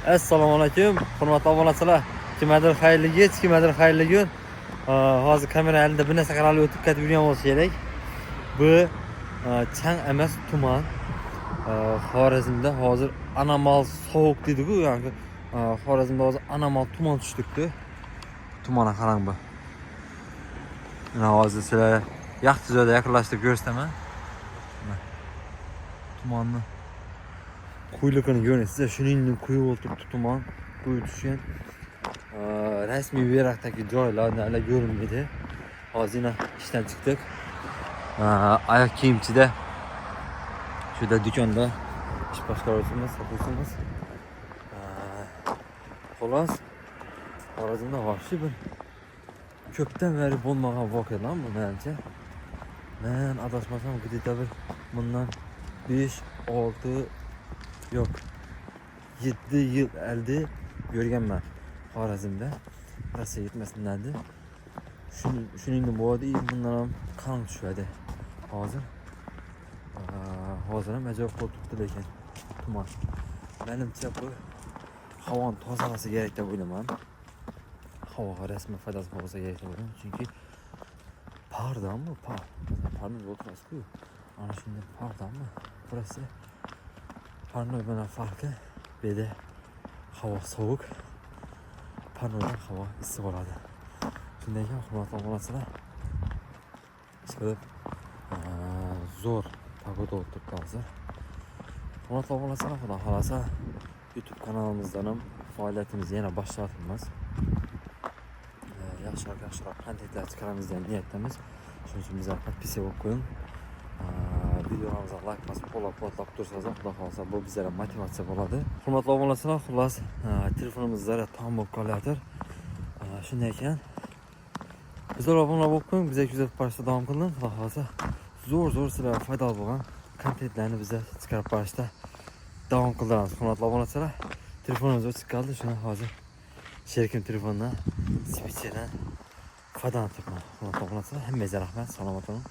Assalomu alaykum, hurmatli obunachilar. Kimlardir xayrli kech, kimlardir xayrli kun. Hozir kamera elimda bir narsa qaralib o'tib ketib yurgan bo'lsa kerak. Bu chang emas, tuman. Xorazmda hozir anomal sovuq deydi-ku, ya'ni Xorazmda hozir anomal tuman tushdi. Tumana qarang bu. Mana hozir sizlar yaxshi joyda yaqinlashtirib ko'rsataman. Tumanni quyliqini görüyorsunuz. Shuningdek quyib o'tiribdi tuman, quyib tushgan. Rasmiy Berak'taki joylar neler görünmedi. Hozir yine işten çıktık. Ayak kiyimchida şurada dükkanda iş boshqaruvchimiz, sotuvchimiz. Xolos, Xorazmda vahşi bir ko'pdan beri bo'lmagan voqea lan bu menimcha. Men adashmasam где-то bir bundan 5, 6 yok 7 yıl elde görgenmen Xorazmda Rossiya yetmesinlerdi. Shuningdek bu arada bundan ham qon tushadi. Hozir ham ajoyib qolib turibdi lekin tuman. Menimcha bu havoni tozalasa kerak deb o'ylayman. Havoga rasman foydasi bo'lsa kerak deb o'ylayman. Chunki pardami? Parni o'tirasiz-ku. Ana shunday pardami? Burası parno bilan farqi beda havo sovuq, parnodan havo issiq bo'ladi. Shunday ekan, hurmatli obunachilar, chiqib zo'r pagoda o'tiribdi hozir. Hurmatli obunachilar, xudo xolasa YouTube kanalimizdan ham faoliyatimizni yana boshlayapmiz. Yaxshiroq kontentlar chiqaramiz degan niyatdamiz. Shuning uchun bizga podpiska bo'lib qo'ying. Videolarimizni like bosib, qo'llab-quvvatlab tursangiz, xudo xolasa bu bizlarga motivatsiya bo'ladi. Hurmatli obunachilar, xullas telefonimiz zaryad tam bo'lib qolyatir. Shunday ekan, bizlar obuna bo'lib qo'ying, bizga kuzatib borishda davom qiling. Xudo xolasa zo'r sizlarga foydali bo'lgan kontentlarni bizga chiqarib borishda davom qildiramiz. Hurmatli obunachilar, telefonimiz o'chib qoldi. Shuni hozir sherkim telefondan switchdan foydalanib turibman. Hurmatli obunachilar, hammaga rahmat, salomat bo'ling.